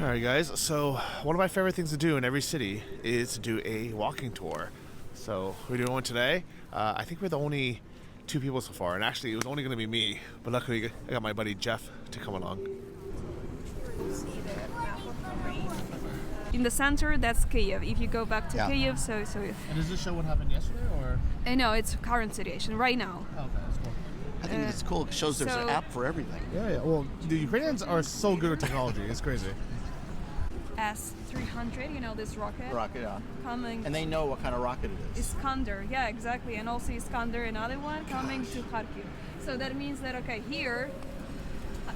Alright guys, so one of my favorite things to do in every city is to do a walking tour. So we're doing one today. I think we're the only two people so far, and actually it was only going to be me, but luckily I got my buddy Jeff to come along. In the center, that's Kyiv. If you go back to Kyiv, so. And does this show what happened yesterday, or? No, it's current situation right now. Oh, okay, that's cool. I think it's cool. It shows there's an app for everything. Yeah. Well, the Ukrainians are so good with technology. It's crazy. S-300, you know, this rocket? Rocket, yeah. Coming. And they know what kind of rocket it is. Iskander, yeah, exactly. And also Iskander, another one, coming to Kharkiv. So that means that, okay, here,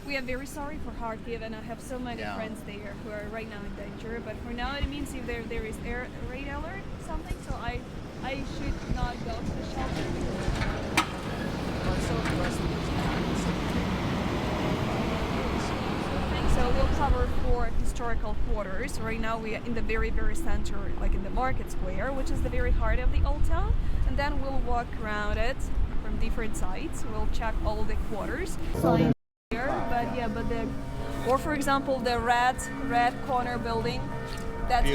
we are very sorry for Kharkiv, and I have so many friends there who are right now in danger. But for now, it means if there is air raid alert, something, so I should not go to the shelter. So we'll cover 4 historical quarters. Right now we are in the very, very center, like in the market square, which is the very heart of the old town. And then we'll walk around it from different sides. We'll check all the quarters. Sign there, or for example, the red corner building. That's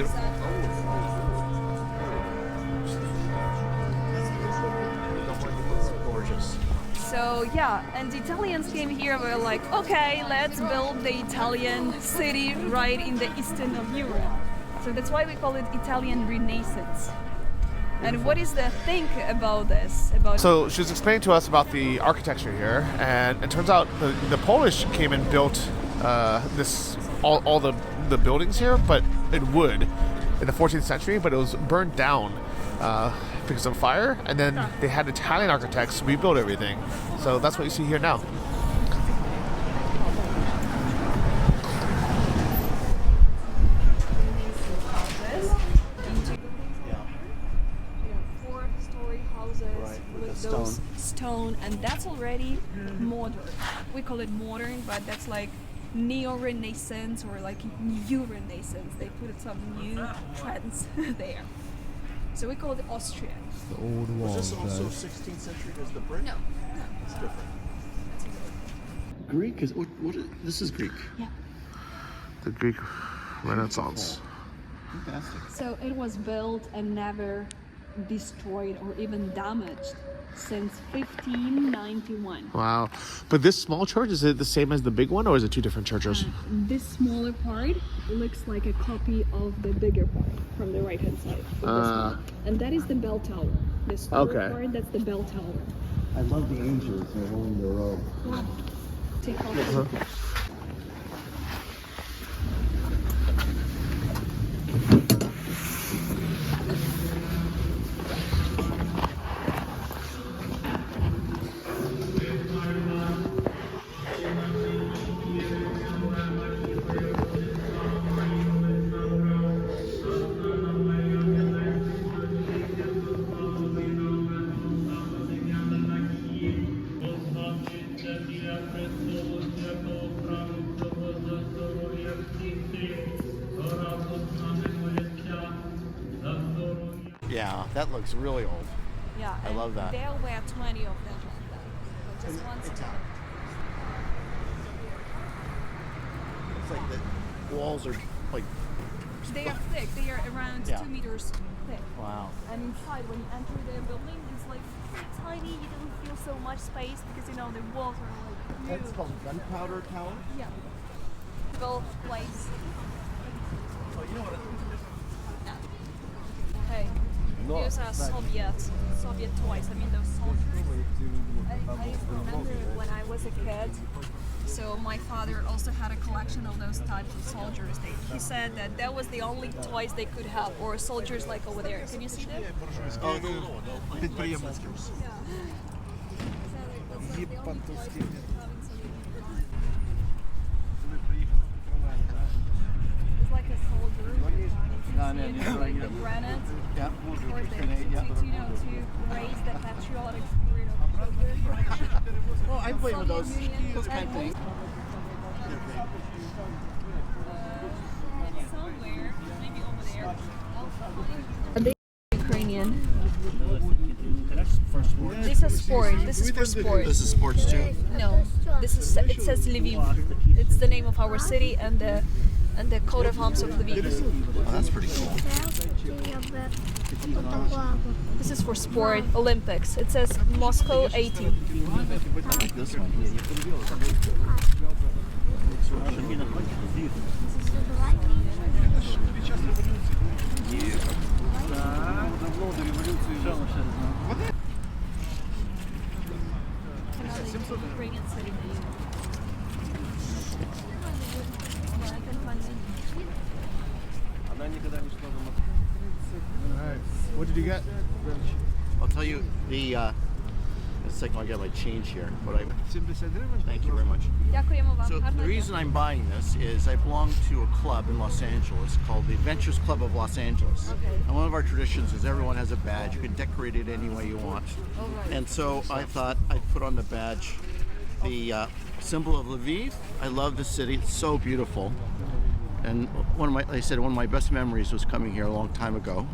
Gorgeous. So yeah, and the Italians came here, were like, okay, let's build the Italian city right in the eastern of Europe. So that's why we call it Italian Renaissance. And what is the think about this? So she was explaining to us about the architecture here, and it turns out the Polish came and built all the buildings here, but in wood in the 14th century, but it was burned down because of fire, and then they had Italian architects rebuild everything. So that's what you see here now. Four-story houses with those stone, and that's already modern. We call it modern, but that's like neo-Renaissance or like new Renaissance. They put some new trends there. So we call it Austrian. The old wall. Was this also 16th century as the brick? No. It's different. Greek is this is Greek. Yeah. The Greek Renaissance. Fantastic. So it was built and never destroyed or even damaged since 1591. Wow. But this small church, is it the same as the big one, or is it two different churches? This smaller part looks like a copy of the bigger part from the right hand side. And that is the bell tower. This part, that's the bell tower. I love the angels. They're holding their robe. Yeah. Take off. Yeah, that looks really old. Yeah, I love that. There were 20 of them. But just one second. It's like the walls are like. They are thick. They are around 2 meters thick. Wow. And inside, when you enter the building, it's like tiny. You don't feel so much space because the walls are like huge. That's called Gunpowder Tower. Yeah. Both place. Oh, you know what? Hey, those are Soviet toys. I mean, those soldiers. I remember when I was a kid. So my father also had a collection of those types of soldiers. He said that was the only toys they could have, or soldiers like over there. Can you see them? Oh, the Підприємницький. It's like a soldier. Like the granite. Yeah. Or to raise the patriotic spirit of soldiers. Well, I played with those kind of things. Somewhere, maybe over there. Ukrainian. This is sport. This is for sport. This is sports too. No, this is. It says LVIV. It's the name of our city, and and the coat of arms of Lviv. Oh, that's pretty cool. This is for sport, Olympics. It says Moscow 80. I like this one. Ukrainian city. Alright. What did you get? I'll tell you the. A second, I got my change here, but thank you very much. Дякуємо вам. So the Гарного дня. reason I'm buying this is I belong to a club in Los Angeles called the Adventures Club of Los Angeles. Okay. And one of our traditions is everyone has a badge. You can decorate it any way you want. All right. And so I thought I'd put on the badge the symbol of Lviv. I love the city. It's so beautiful. And like I said, one of my best memories was coming here a long time ago.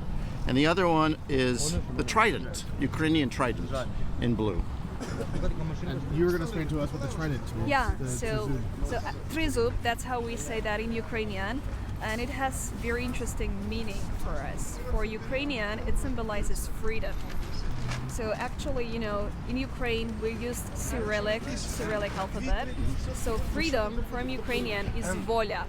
And the other one is the trident, Ukrainian trident in blue. And you were going to explain to us what the trident means. Yeah, the so trizub, that's how we say that in Ukrainian, and it has very interesting meaning for us. For Ukrainian, it symbolizes freedom. So actually, you know, in Ukraine we use Cyrillic alphabet. So freedom from Ukrainian is voля.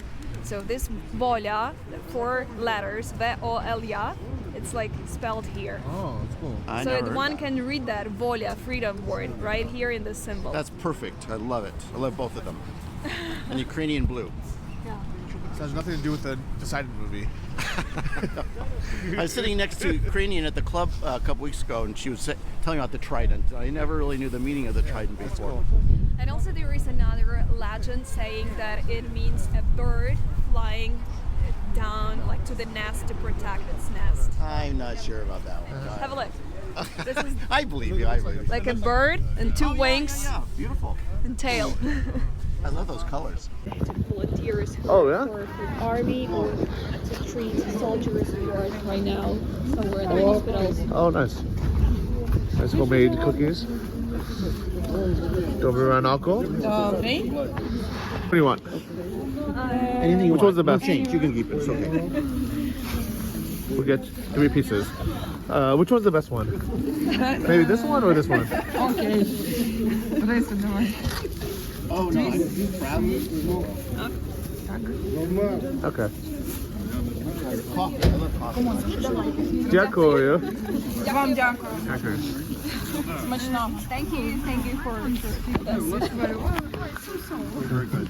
So this voля, the 4 letters, V-O-L-Y, it's like spelled here. Oh, that's cool. I So never heard one that. can read that voля, freedom word, right here in the symbol. That's perfect. I love it. I love both of them. And Ukrainian blue. yeah. So it has nothing to do with the Decided movie. I was sitting next to Ukrainian at the club a couple weeks ago, and she was telling me about the trident. I never really knew the meaning of the trident before. And also there is another legend saying that it means a bird flying down like to the nest to protect its nest. I'm not sure about that one. Have a look. This is I believe you. I believe you. like a bird and 2 wings Yeah, beautiful. and tail. I love those colors. Volunteers who Oh, are yeah? for army or to treat soldiers who are right now somewhere in the hospitals. Oh, nice. Nice homemade cookies. Don't around alcohol. What do you want? Anything you Which want. one's the best? No change. You can keep it. It's okay. We'll get 3 pieces. Which one's the best one? Maybe this one or this one? Oh no, I'm proud. Okay. Coffee. I love coffee. Дякую. Вам дякую. Дякую. Смачно. Thank you for Very good.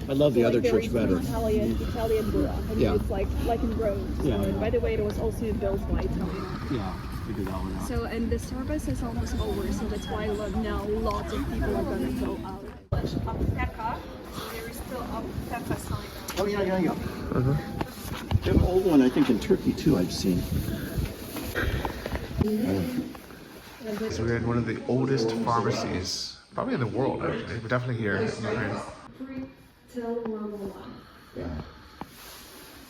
I love the other church better. Italian brew. And Yeah. it's like in Rome. So, Yeah. and by the way, it was also built by Italian. Yeah, figure that one out. So, and the service is almost over, so that's why now lots of people are gonna go out. Apteca, there is still Apteca sign. Oh yeah. They have an old one, I think, in Turkey too. I've seen. So we're in one of the oldest pharmacies, probably in the world, actually, but definitely here in Ukraine. Yeah,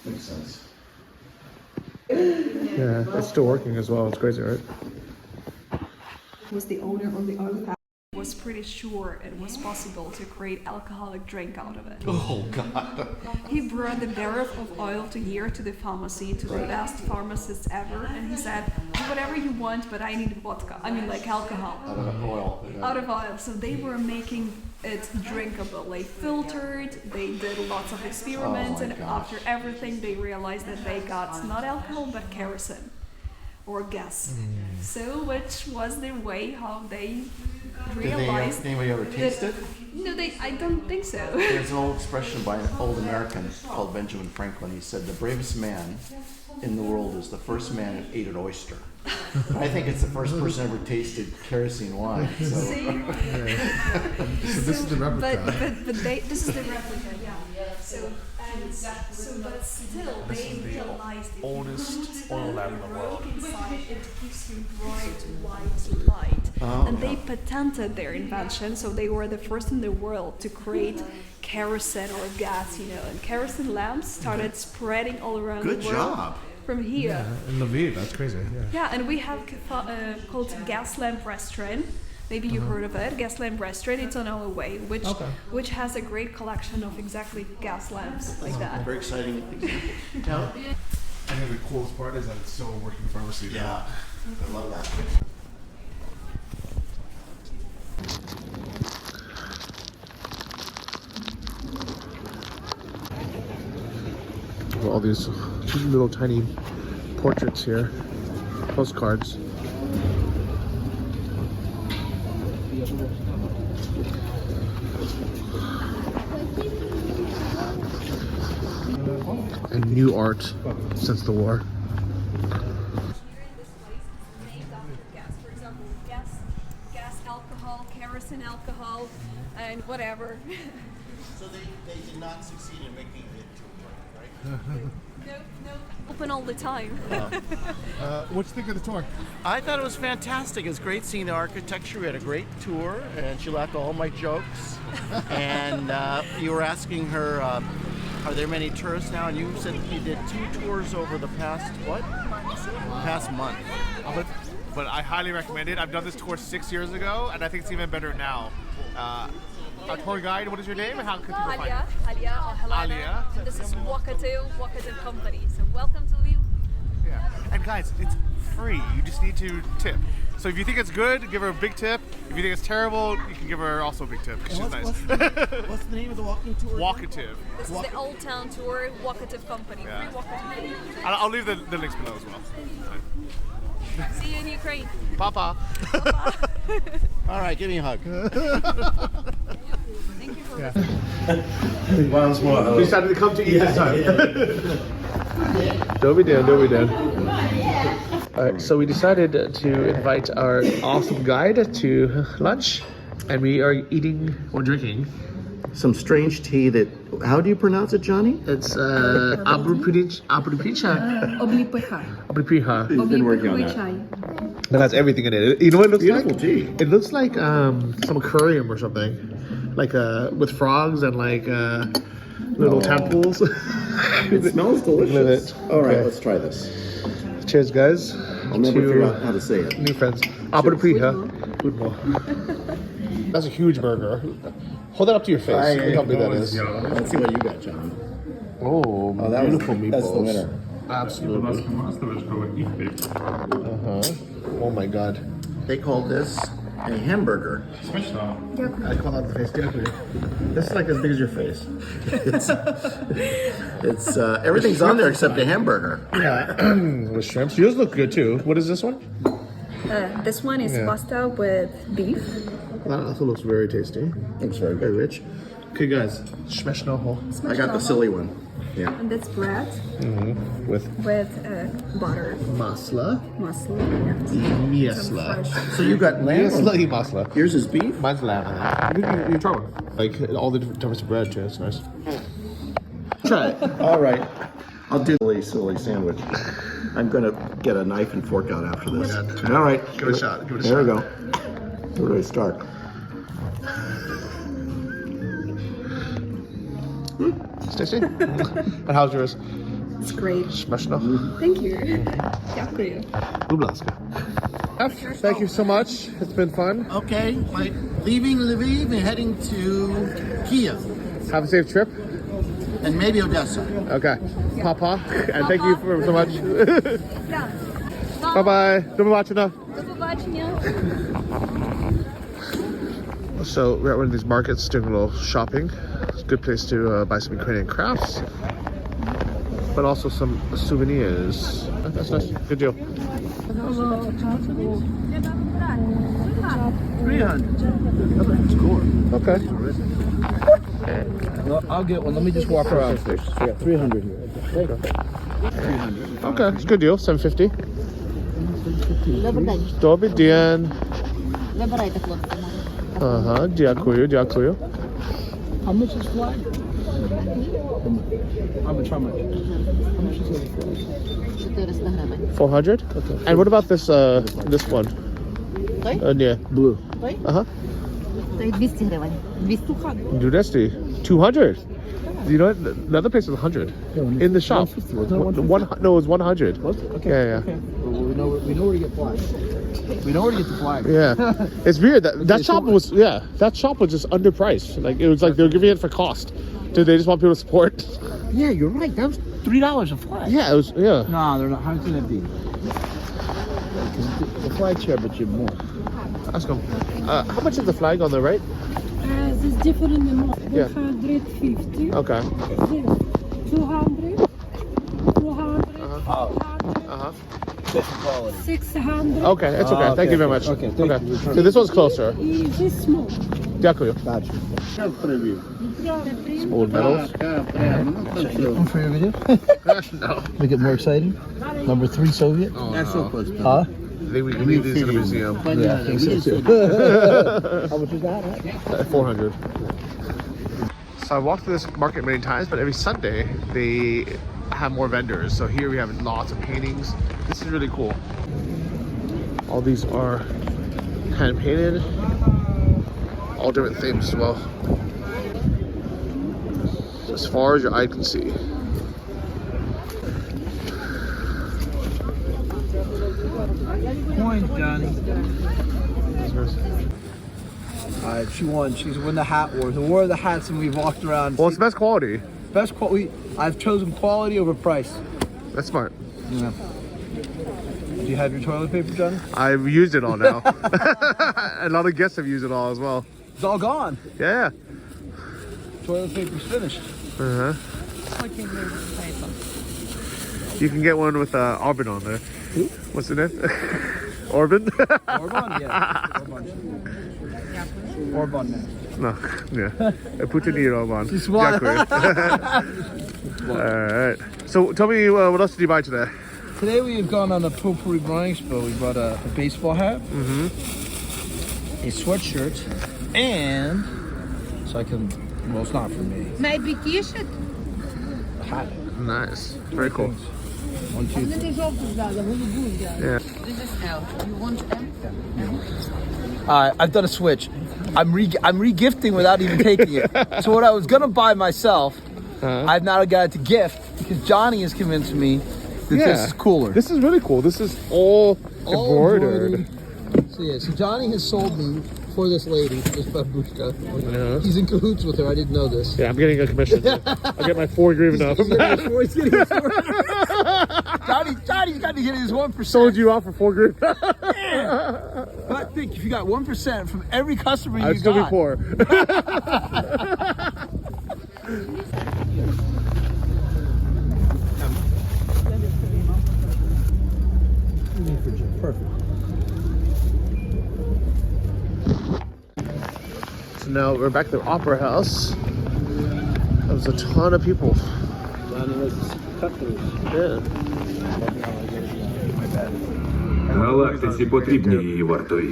makes sense. Yeah, it's still working as well. It's crazy, right? Was the owner of the oil factory was pretty sure it was possible to create alcoholic drink out of it. Oh God. He brought the barrel of oil to the pharmacy, to the best pharmacists ever, and he said, do whatever you want, but I need vodka. I mean, like alcohol. Out of oil. Out of oil. So they were making it drinkable. They filtered, they did lots of experiments, and after everything, they realized that they got not alcohol, but kerosene or gas. So, which was the way how they realized. Did anybody ever taste it? No, I don't think so. There's an old expression by an old American called Benjamin Franklin. He said, "The bravest man in the world is the first man who ate an oyster." I think it's the first person ever tasted kerosene wine. So. See? So this is the replica. But this is the replica, yeah. But still, they realized if oldest you put oil lamp in the world. inside, it gives you bright white light. And they patented their invention, so they were the first in the world to create kerosene or gas, and kerosene lamps started spreading all around Good the world. job. From here. In Lviv, that's crazy. Yeah. Yeah, and we have called Gas Lamp Restaurant. Maybe you heard of it, gas lamp restaurant. It's on our way, Okay. which has a great collection of exactly gas lamps like that. Very exciting example. I think the coolest part is that it's still a working pharmacy. Yeah, I love that. All these little tiny portraits here, postcards. And new art since the war. This place is named after gas. For example, gas, alcohol, kerosene alcohol, and whatever. So they did not succeed in making it to a drink, right? No, open all the time. What do you think of the tour? I thought it was fantastic. It was great seeing the architecture. We had a great tour, and she laughed at all my jokes. And you were asking her, are there many tourists now? And you said you did 2 tours over the past, what? Past month. But I highly recommend it. I've done this tour 6 years ago, and I think it's even better now. Our tour guide, what is your name, and how can people find you? Alia or Helena. Alia. And this is Wakato Company. So welcome to Lviv. Yeah. And guys, it's free. You just need to tip. So if you think it's good, give her a big tip. If you think it's terrible, you can give her also a big tip because she's nice. What's the name of the walking tour? Walkative. This is the Old Town Tour, Wakato Company. Yeah. Free Wakato. I'll leave the links below as well. See you in Ukraine. Papa. All right, give me a hug. Thank you for Once more. We decided to come to eat this time. Don't be down. Alright, so we decided to invite our awesome guide to lunch, and we are eating or drinking. Some strange tea that, how do you pronounce it, Johnny? It's Abrupicha. He's been working on that. That has everything in it. You know what it looks Beautiful like? tea. It looks like some aquarium or something, like with frogs and like little temples. It smells delicious. Look at it. All right, Okay. let's try this. Cheers, guys. I'll never figure out how to say it. New friends. Abrupicha. That's a huge burger. Hold that up to your face. Look how big that is. Let's see what you got, John. Oh, that was- beautiful meatballs. that's the winner. Absolutely. Oh my god. They call this a hamburger. I call out the face. This is like as big as your face. It's everything's on there except the hamburger. Yeah. With shrimps. Yours look good too. What is this one? This one is Yeah. pasta with beef. That also looks very tasty. Looks very Very good. rich. Okay, guys. Smashnoho. I got the silly one. Yeah. And that's bread With with butter, masla. mussel, Miesla. So you got lamb. Miesla y masla. Yours is beef. Mine's lamb. You try one. Like all the different types of bread too. It's nice. Try it. All right. I'll do the silly sandwich. I'm gonna get a knife and fork out after this. All right. Give it a shot. Give it a There we shot. go. Where do I start? It's tasty. And how's yours? It's great. Smashnoho. Thank you. Дякую. Thank you so much. It's been fun. Okay. Leaving Lviv and heading to Kiev Have a safe trip. and maybe Odessa. Okay. Papa. And thank you so much. Yeah. Bye bye. Do побачення. До побачення. So we're at one of these markets doing a little shopping. It's a good place to buy some Ukrainian crafts, but also some souvenirs. That's nice. Good deal. 300. That's cool. Okay. Well, I'll get one. Let me just walk around first. So, yeah, 300 here. Okay. It's a good deal. $7.50. Добрий день. Вибирайте, хлопці. Ага. Дякую. Дякую. How much is flag? How much? How much? 400 гривень. 400. Okay. And what about this this one? Той? Yeah. Blue. Той? Uh-huh. Той 200 гривень. 200. Dudesti. 200. You know what? The other place is 100. In the shop. 150, wasn't it 150? No, it was 100. Was it? Okay. Yeah, yeah. Okay. Well, we know where to get flags. We know where to get the flag. Yeah, it's weird that shop was just underpriced. Like it was like they were giving it for cost. Did they just want people to support? Yeah, you're right. That was $3 a flag. Yeah, it was. Yeah. No, they're not. How can that be? The flag's here, but you're more. Ask them. How much is the flag on the right? This is different amount. Yeah. 150. Okay. 200. 200. Different quality. 600. Okay, it's okay. Thank you very much. Okay, thank you. So this one's closer. This small. Дякую. Gotcha. Old medals. One for your video? No. Make it more exciting. Number 3 Soviet. That's so close. Huh? I think we can leave these in the museum. Yeah, I think so too. How much is that? 400. So I walked through this market many times, but every Sunday they have more vendors. So here we have lots of paintings. This is really cool. All these are hand painted. All different themes as well. As far as your eye can see. Point, Johnny. Alright, she won. She's won the hat war. The war of the hats, and we've walked around. Well, it's the best quality. Best quality. I've chosen quality over price. That's smart. Yeah. Do you have your toilet paper, Johnny? I've used it all now. A lot of guests have used it all as well. It's all gone. Yeah. Toilet paper's finished. Uh-huh. You can get one with Orban on there. Who? What's the name? Orban? Orban, yeah. Orban, man. No, yeah. Putin Orban. Just one. Alright. So tell me, what else did you buy today? Today we have gone on a potpourri buying expo. We bought a baseball hat, a sweatshirt, and so I can. Well, it's not for me. Maybe t-shirt. A hat. Nice. Very cool. 1, 2, 3. Yeah. This is L. You want M? I've done a switch. I'm re-gifting without even taking it. So what I was gonna buy myself, I've now got it to gift because Johnny has convinced me that this is cooler. This is really cool. This is all embroidered. So yeah, so Johnny has sold me for this lady, this babushka. Yeah. He's in cahoots with her. I didn't know this. Yeah, I'm getting a commission. I'll get my 4 hryvnia off of that. Johnny's got to get his 1%. Sold you off for 4 hryvnia. But think, if you got 1% from every customer you I'd still be got. poor. Perfect. So now we're back at the Opera House. There was a ton of people. Yeah. Галактиці потрібні її вартові.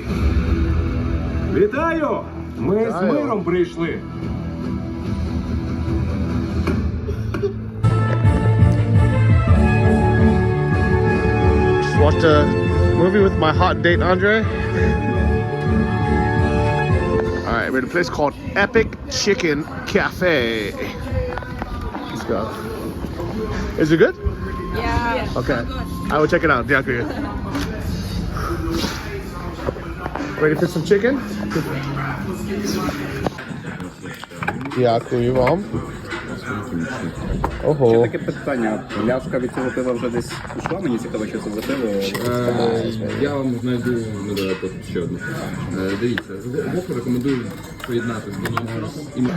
Вітаю! Ми з миром прийшли. Just watched a movie with my hot date Andre. Alright, we're at a place called Epic Chicken Cafe. Let's go. Is it good? Yeah. Okay. I will check it out. Дякую. Ready for some chicken? Дякую вам. Ого. Таке питання. Пляшка від цього пива вже десь пішла? Мені цікаво, що це за пиво. Я вам знайду ще одну. Дивіться, обох рекомендую поєднати з вином.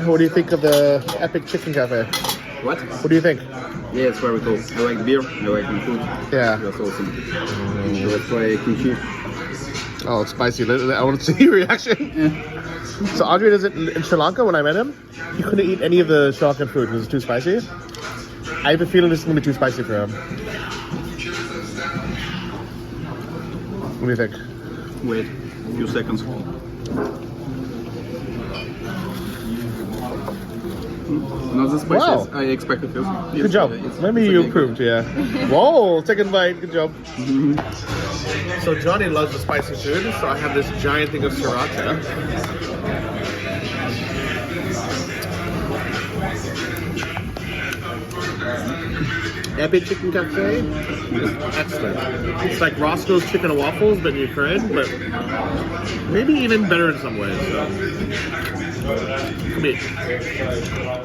What do you think of the Epic Chicken Cafe? What? What do you think? Yeah, it's very cool. I like beer, I like the food. Yeah. That's awesome. So let's try kimchi. Oh, it's spicy. I want to see your reaction. So Andre doesn't, in Sri Lanka, when I met him, he couldn't eat any of the Sri Lankan food because it's too spicy. I have a feeling this is going to be too spicy for him. What do you think? Wait a few seconds. Not as spicy as I expected. Good job. Maybe you improved, yeah. Whoa, second bite. Good job. So Johnny loves the spicy food, so I have this giant thing of sriracha. Epic Chicken Cafe is excellent. It's like Roscoe's Chicken and Waffles, but in Ukraine, but maybe even better in some ways. So. Come here.